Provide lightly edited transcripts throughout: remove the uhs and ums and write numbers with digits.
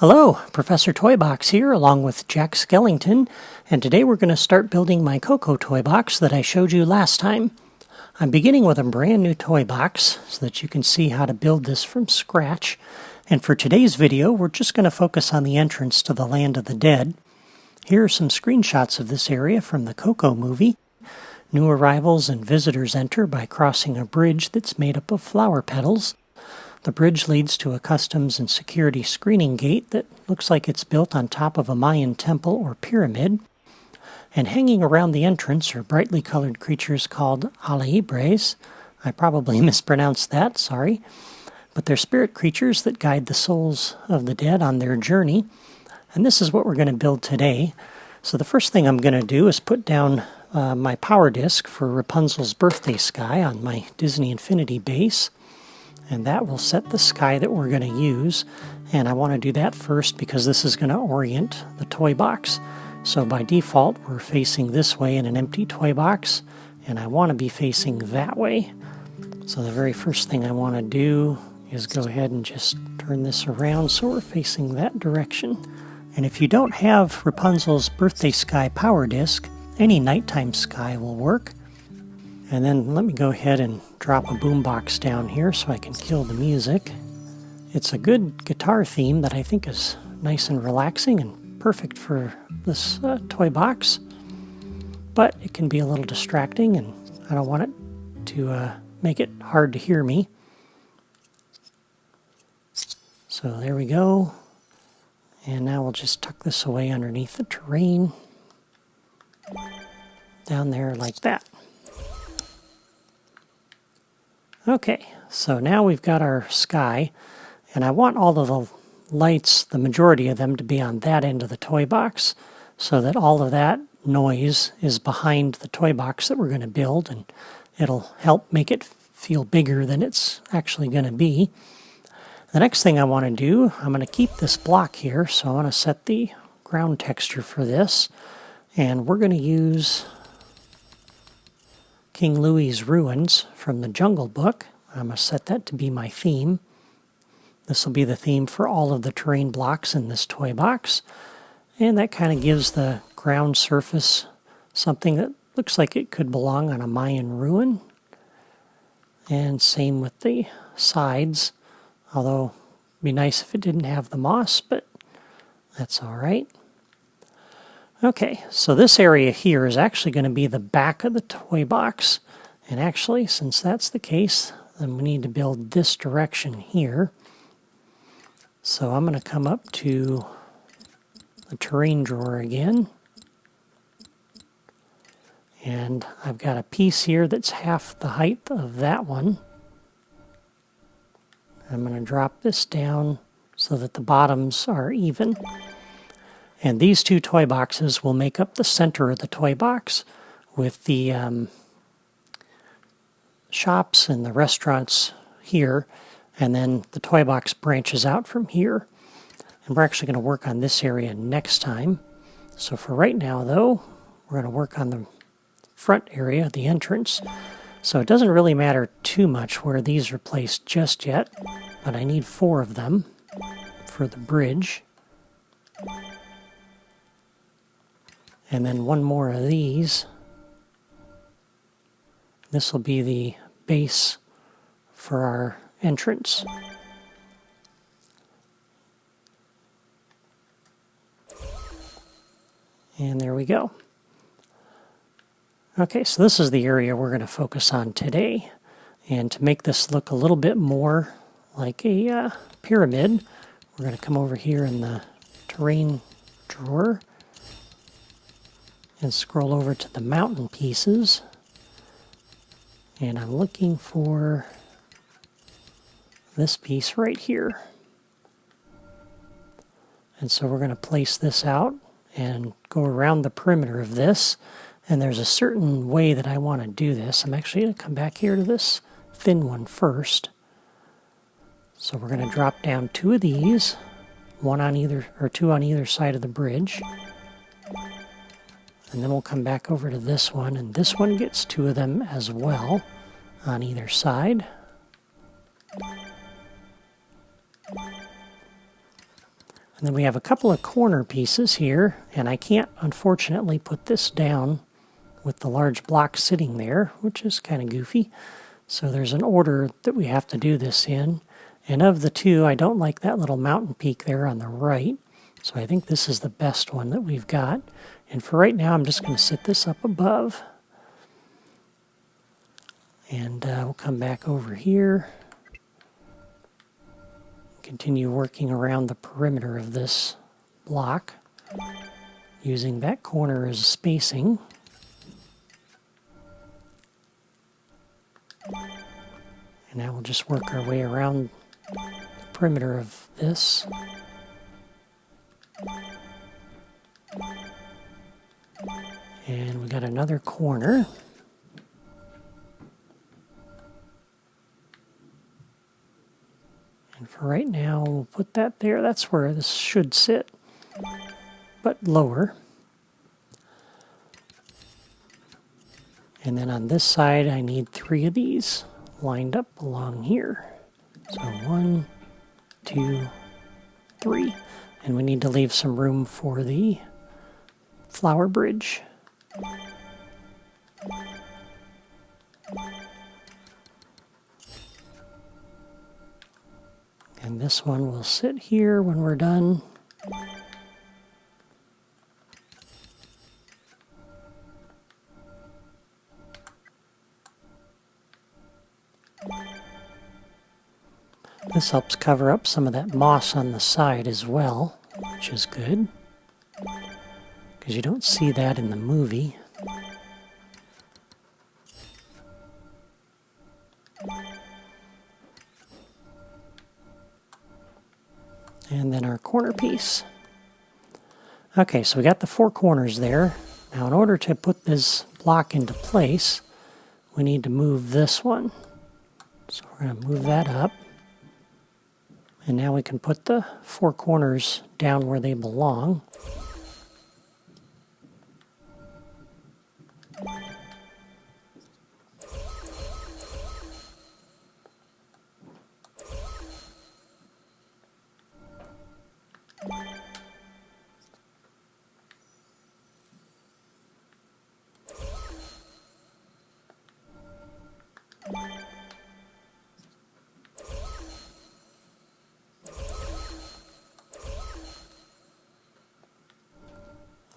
Hello, Professor Toybox here along with Jack Skellington, and today we're going to start building my Coco toy box that I showed you last time. I'm beginning with a brand new toy box so that you can see how to build this from scratch, and for today's video we're just going to focus on the entrance to the Land of the Dead. Here are some screenshots of this area from the Coco movie. New arrivals and visitors enter by crossing a bridge that's made up of flower petals. The bridge leads to a customs and security screening gate that looks like it's built on top of a Mayan temple or pyramid. And hanging around the entrance are brightly colored creatures called alebres. I probably mispronounced that, sorry. But they're spirit creatures that guide the souls of the dead on their journey. And this is what we're going to build today. So the first thing I'm going to do is put down my power disc for Rapunzel's birthday sky on my Disney Infinity base. And that will set the sky that we're going to use. And I want to do that first because this is going to orient the toy box. So by default, we're facing this way in an empty toy box, and I want to be facing that way. So the very first thing I want to do is go ahead and just turn this around so we're facing that direction. And if you don't have Rapunzel's birthday sky power disc, any nighttime sky will work. And then let me go ahead and drop a boombox down here so I can kill the music. It's a good guitar theme that I think is nice and relaxing and perfect for this toy box. But it can be a little distracting and I don't want it to make it hard to hear me. So there we go. And now we'll just tuck this away underneath the terrain. Down there like that. Okay, so now we've got our sky, and I want all of the lights, the majority of them, to be on that end of the toy box, so that all of that noise is behind the toy box that we're going to build, and it'll help make it feel bigger than it's actually going to be. The next thing I want to do, I'm going to keep this block here, so I want to set the ground texture for this, and we're going to use King Louis's Ruins from the Jungle Book. I'm going to set that to be my theme. This will be the theme for all of the terrain blocks in this toy box. And that kind of gives the ground surface something that looks like it could belong on a Mayan ruin. And same with the sides, although it'd be nice if it didn't have the moss, but that's all right. Okay, so this area here is actually going to be the back of the toy box. And actually, since that's the case, then we need to build this direction here. So I'm going to come up to the terrain drawer again. And I've got a piece here that's half the height of that one. I'm going to drop this down so that the bottoms are even. And these two toy boxes will make up the center of the toy box, with the shops and the restaurants here, and then the toy box branches out from here. And we're actually going to work on this area next time. So for right now, though, we're going to work on the front area, the entrance. So it doesn't really matter too much where these are placed just yet, but I need 4 of them for the bridge. And then 1 more of these. This will be the base for our entrance. And there we go. Okay, so this is the area we're going to focus on today. And to make this look a little bit more like a pyramid, we're going to come over here in the terrain drawer and scroll over to the mountain pieces. And I'm looking for this piece right here. And so we're going to place this out and go around the perimeter of this. And there's a certain way that I want to do this. I'm actually going to come back here to this thin one first. So we're going to drop down 2 of these, 1 on either, or 2 on either side of the bridge. And then we'll come back over to this one, and this one gets 2 of them as well on either side. And then we have a couple of corner pieces here, and I can't unfortunately put this down with the large block sitting there, which is kind of goofy. So there's an order that we have to do this in. And of the two, I don't like that little mountain peak there on the right. So I think this is the best one that we've got. And for right now, I'm just going to sit this up above. And we'll come back over here. Continue working around the perimeter of this block, using that corner as spacing. And now we'll just work our way around the perimeter of this. And we got another corner. And for right now, we'll put that there. That's where this should sit, but lower. And then on this side, I need 3 of these lined up along here. So 1, 2, 3. And we need to leave some room for the flower bridge. And this one will sit here when we're done. This helps cover up some of that moss on the side as well, which is good, because you don't see that in the movie. And then our corner piece. Okay, so we got the 4 corners there. Now in order to put this block into place, we need to move this one. So we're going to move that up. And now we can put the 4 corners down where they belong.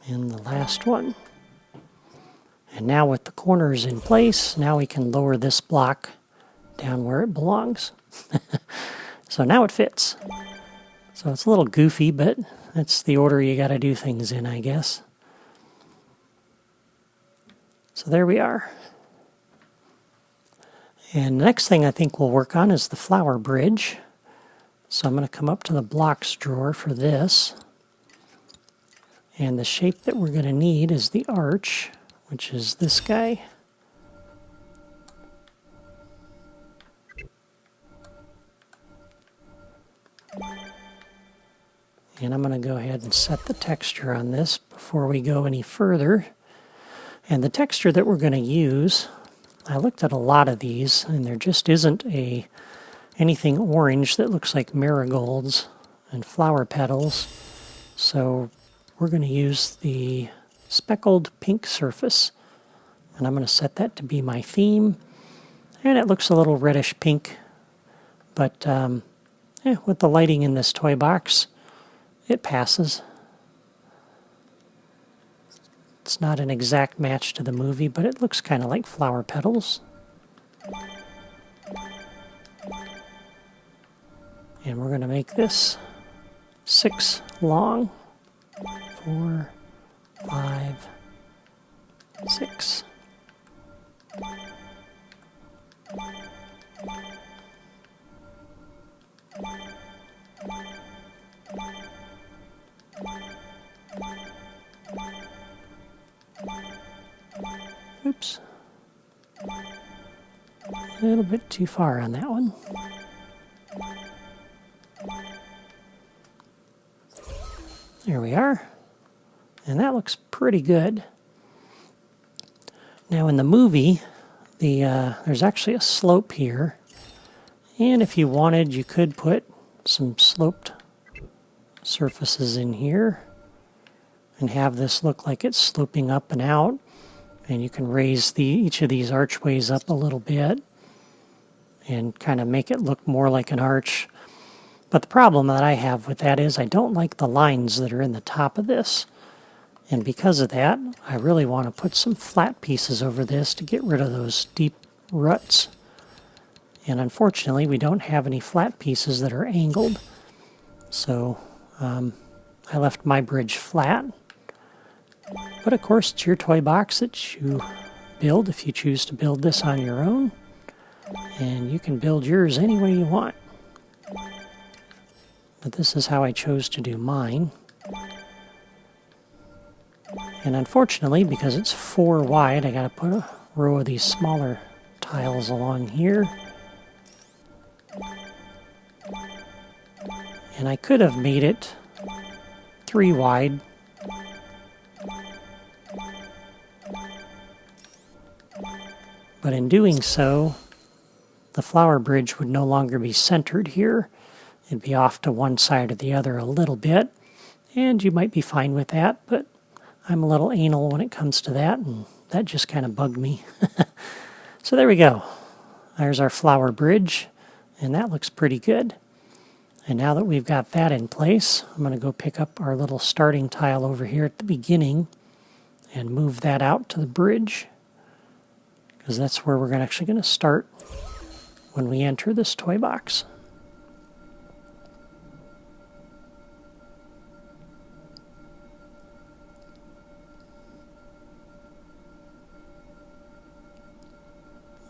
And the last one. And now with the corners in place, now we can lower this block down where it belongs. So now it fits. So it's a little goofy, but that's the order you got to do things in, I guess. So there we are. And the next thing I think we'll work on is the flower bridge. So I'm going to come up to the blocks drawer for this. And the shape that we're going to need is the arch, which is this guy. And I'm going to go ahead and set the texture on this before we go any further. And the texture that we're going to use, I looked at a lot of these, and there just isn't anything orange that looks like marigolds and flower petals. So we're going to use the speckled pink surface, and I'm going to set that to be my theme. And it looks a little reddish pink, but with the lighting in this toy box, it passes. It's not an exact match to the movie, but it looks kind of like flower petals. And we're going to make this 6 long. 4, 5, 6. Oops. A little bit too far on that one. There we are. And that looks pretty good. Now in the movie, there's actually a slope here. And if you wanted, you could put some sloped surfaces in here and have this look like it's sloping up and out. And you can raise each of these archways up a little bit and kind of make it look more like an arch. But the problem that I have with that is I don't like the lines that are in the top of this. And because of that, I really want to put some flat pieces over this to get rid of those deep ruts. And unfortunately, we don't have any flat pieces that are angled. So I left my bridge flat. But of course, it's your toy box that you build if you choose to build this on your own. And you can build yours any way you want. But this is how I chose to do mine. And unfortunately, because it's 4 wide, I got to put a row of these smaller tiles along here. And I could have made it 3 wide. But in doing so, the flower bridge would no longer be centered here. It'd be off to one side or the other a little bit. And you might be fine with that, but I'm a little anal when it comes to that, and that just kind of bugged me. So there we go. There's our flower bridge, and that looks pretty good. And now that we've got that in place, I'm going to go pick up our little starting tile over here at the beginning and move that out to the bridge, because that's where we're actually going to start when we enter this toy box.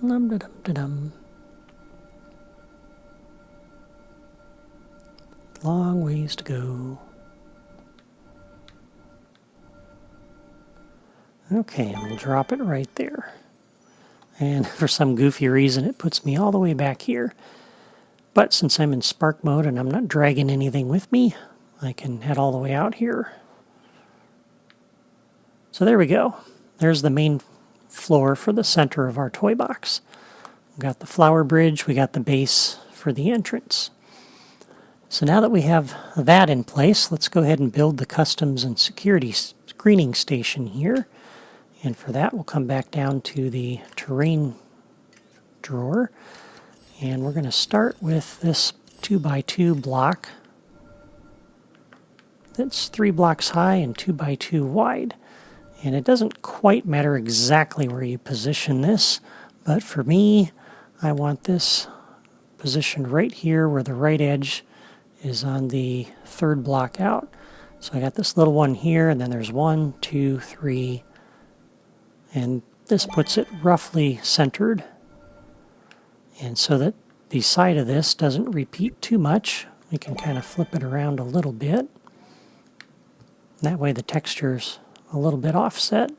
Dum-da-dum-da-dum. Long ways to go. Okay, and we'll drop it right there. And for some goofy reason, it puts me all the way back here. But since I'm in spark mode and I'm not dragging anything with me, I can head all the way out here. So there we go. There's the main floor for the center of our toy box. We got the flower bridge, we got the base for the entrance. So now that we have that in place, let's go ahead and build the customs and security screening station here. And for that, we'll come back down to the terrain drawer. And we're going to start with this 2x2 block that's 3 blocks high and 2x2 wide. And it doesn't quite matter exactly where you position this, but for me, I want this positioned right here where the right edge is on the 3rd block out. So I got this little one here, and then there's 1, 2, 3, and this puts it roughly centered. And so that the side of this doesn't repeat too much, we can kind of flip it around a little bit. That way the texture's a little bit offset.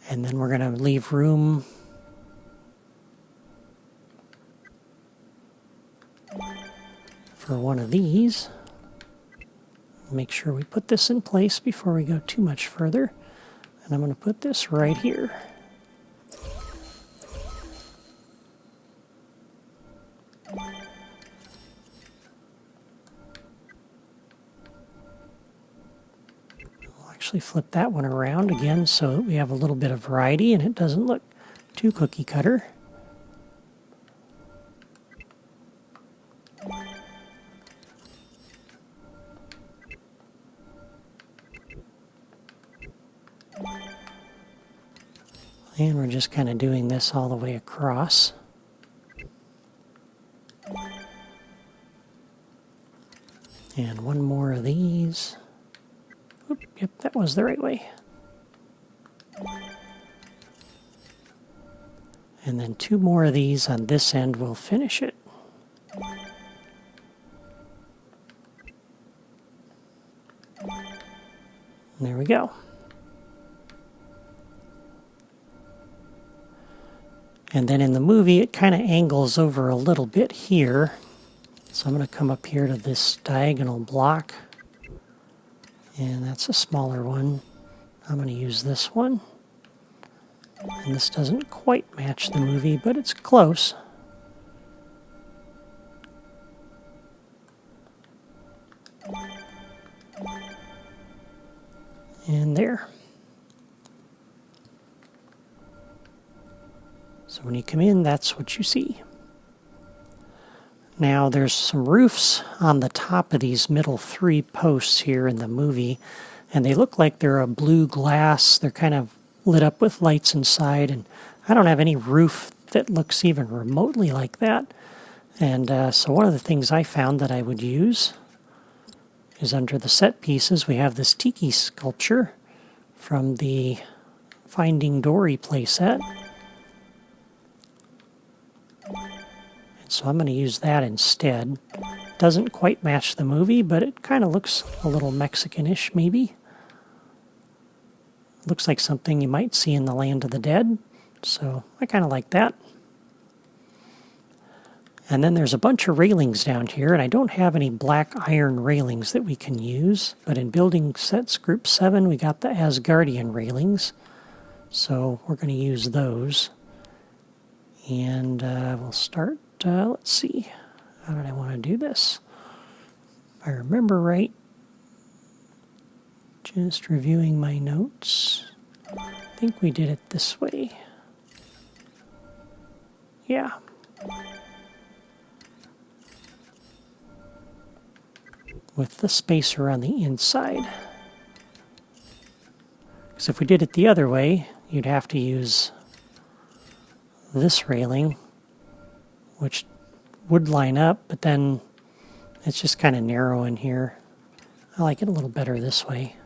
And then we're going to leave room for one of these. Make sure we put this in place before we go too much further. And I'm going to put this right here. Actually flip that one around again so that we have a little bit of variety and it doesn't look too cookie cutter. And we're just kind of doing this all the way across. And one more of these. Oop, yep, that was the right way. And then 2 more of these on this end will finish it. There we go. And then in the movie, it kind of angles over a little bit here. So I'm going to come up here to this diagonal block. And that's a smaller one. I'm going to use this one. And this doesn't quite match the movie, but it's close. And there. So when you come in, that's what you see. Now there's some roofs on the top of these middle 3 posts here in the movie, and they look like they're a blue glass. They're kind of lit up with lights inside, and I don't have any roof that looks even remotely like that. And so one of the things I found that I would use is under the set pieces, we have this tiki sculpture from the Finding Dory playset. And so I'm going to use that instead. Doesn't quite match the movie, but it kind of looks a little Mexican-ish maybe. Looks like something you might see in the Land of the Dead, so I kind of like that. And then there's a bunch of railings down here, and I don't have any black iron railings that we can use, but in building sets group 7 we got the Asgardian railings, so we're going to use those. And we'll start, let's see, how did I want to do this? If I remember right, just reviewing my notes, I think we did it this way. Yeah. With the spacer on the inside. Because if we did it the other way, you'd have to use this railing, which would line up, but then it's just kind of narrow in here. I like it a little better this way.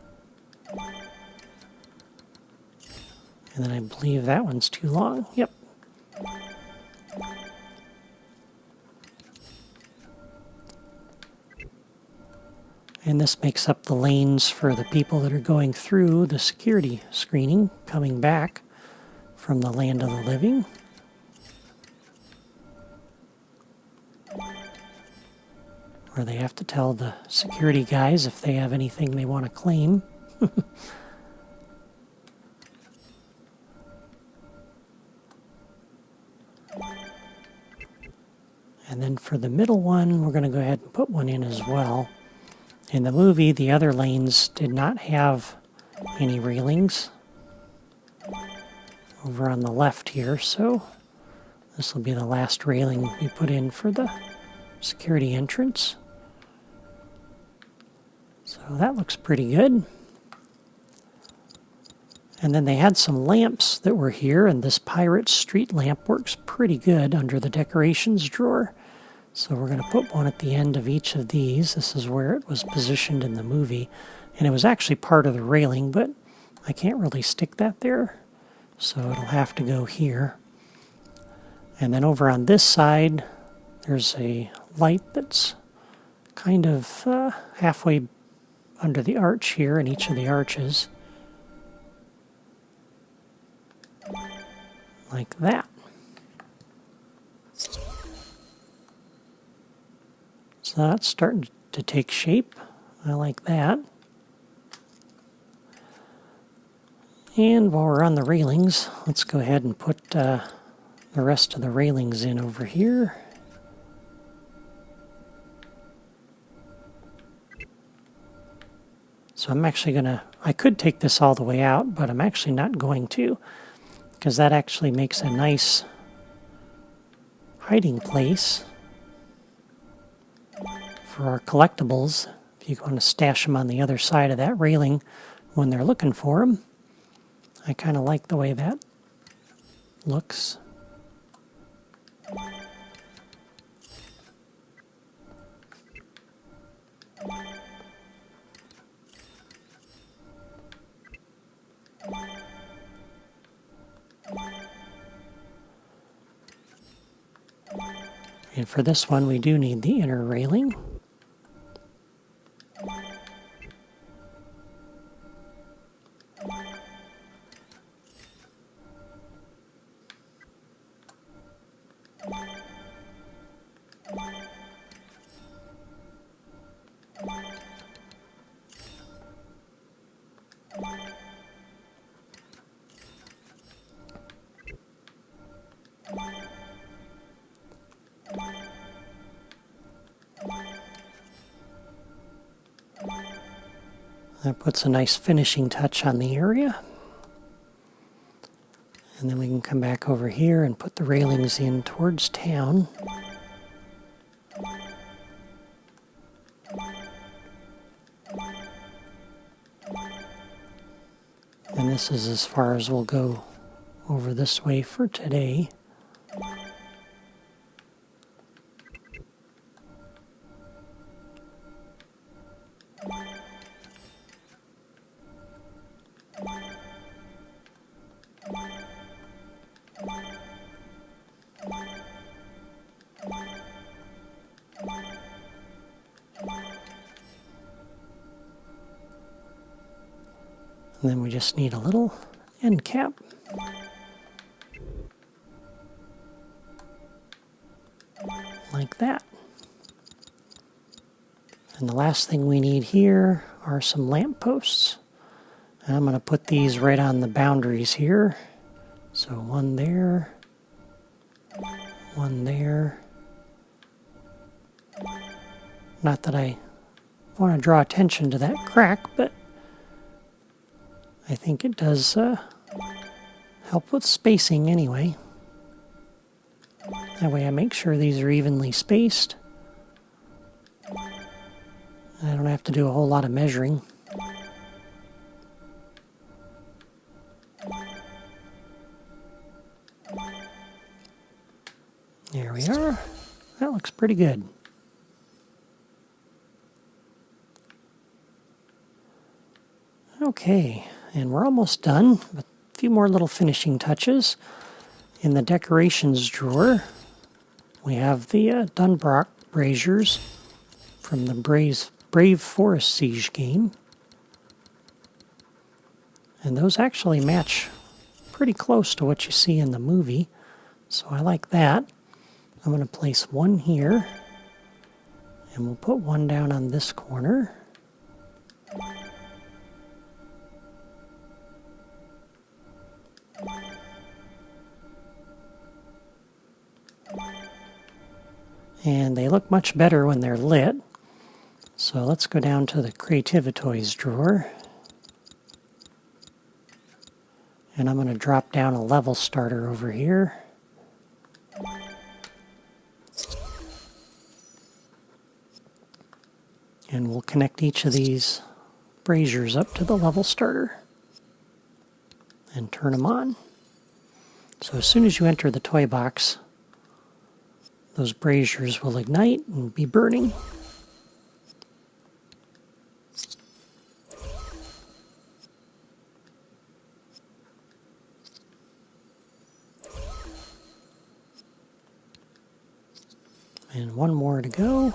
And then I believe that one's too long. Yep. And this makes up the lanes for the people that are going through the security screening, coming back from the Land of the Living. Where they have to tell the security guys if they have anything they want to claim. And then for the middle one, we're going to go ahead and put one in as well. In the movie, the other lanes did not have any railings over on the left here, so this will be the last railing we put in for the security entrance. So that looks pretty good. And then they had some lamps that were here, and this pirate street lamp works pretty good under the decorations drawer. So we're going to put one at the end of each of these. This is where it was positioned in the movie. And it was actually part of the railing, but I can't really stick that there. So it'll have to go here. And then over on this side, there's a light that's kind of halfway under the arch here in each of the arches. Like that. So that's starting to take shape. I like that. And while we're on the railings, let's go ahead and put the rest of the railings in over here. So I'm actually going to, I could take this all the way out, but I'm actually not going to, because that actually makes a nice hiding place for our collectibles. If you want to stash them on the other side of that railing when they're looking for them. I kind of like the way that looks. And for this one, we do need the inner railing. That puts a nice finishing touch on the area. And then we can come back over here and put the railings in towards town. And this is as far as we'll go over this way for today. And then we just need a little end cap. Like that. And the last thing we need here are some lamp posts. And I'm going to put these right on the boundaries here. So one there, one there. Not that I want to draw attention to that crack, but I think it does help with spacing anyway. That way I make sure these are evenly spaced. I don't have to do a whole lot of measuring. There we are. That looks pretty good. Okay, and we're almost done with a few more little finishing touches. In the decorations drawer, we have the Dunbrock braziers from the Brave Forest Siege game. And those actually match pretty close to what you see in the movie, so I like that. I'm going to place one here, and we'll put one down on this corner. And they look much better when they're lit. So let's go down to the Creativitoys drawer. And I'm going to drop down a level starter over here. And we'll connect each of these braziers up to the level starter and turn them on. So as soon as you enter the toy box, those braziers will ignite and be burning. And one more to go.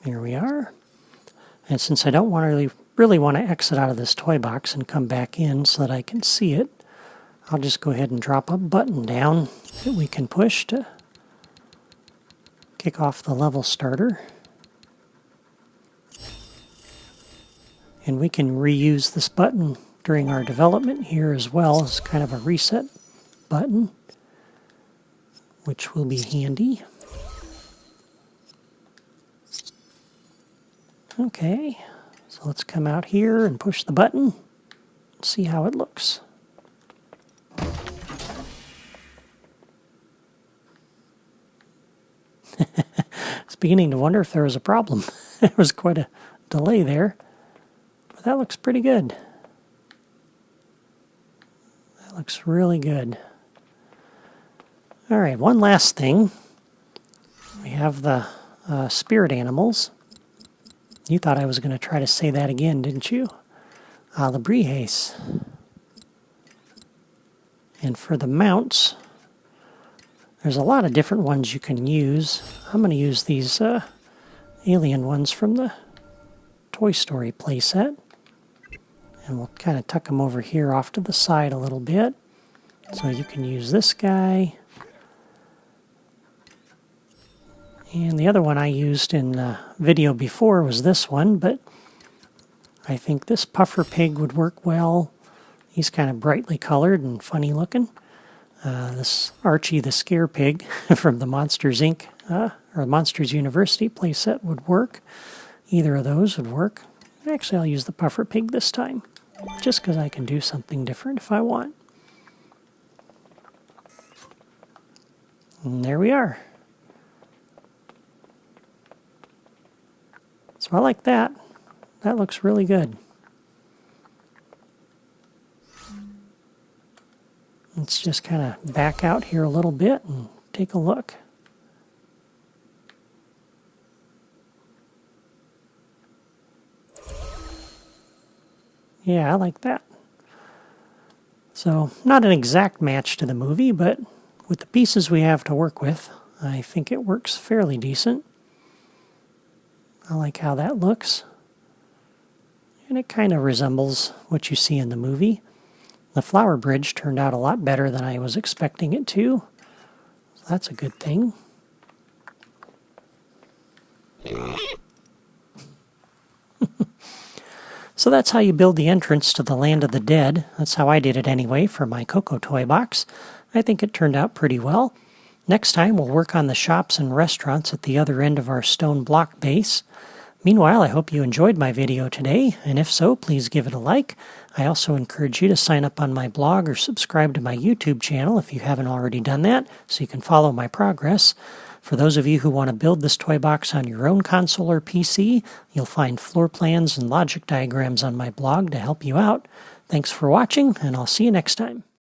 Here we are. And since I don't really want to exit out of this toy box and come back in so that I can see it, I'll just go ahead and drop a button down that we can push to kick off the level starter. And we can reuse this button during our development here as well as kind of a reset button, which will be handy. Okay, so let's come out here and push the button and see how it looks. I was beginning to wonder if there was a problem. There was quite a delay there, but that looks pretty good. That looks really good. All right, one last thing. We have the spirit animals. You thought I was going to try to say that again, didn't you? Alebrijes. And for the mounts, there's a lot of different ones you can use. I'm going to use these alien ones from the Toy Story playset. And we'll kind of tuck them over here off to the side a little bit. So you can use this guy. And the other one I used in the video before was this one, but I think this puffer pig would work well. He's kind of brightly colored and funny looking. This Archie the Scare Pig from the Monsters Inc. Or Monsters University playset would work. Either of those would work. Actually, I'll use the Puffer Pig this time, just because I can do something different if I want. And there we are. So I like that. That looks really good. Let's just kind of back out here a little bit and take a look. Yeah, I like that. So, not an exact match to the movie, but with the pieces we have to work with, I think it works fairly decent. I like how that looks. And it kind of resembles what you see in the movie. The flower bridge turned out a lot better than I was expecting it to. So that's a good thing. So that's how you build the entrance to the Land of the Dead. That's how I did it anyway for my Coco toy box. I think it turned out pretty well. Next time we'll work on the shops and restaurants at the other end of our stone block base. Meanwhile, I hope you enjoyed my video today, and if so, please give it a like. I also encourage you to sign up on my blog or subscribe to my YouTube channel if you haven't already done that, so you can follow my progress. For those of you who want to build this toy box on your own console or PC, you'll find floor plans and logic diagrams on my blog to help you out. Thanks for watching, and I'll see you next time.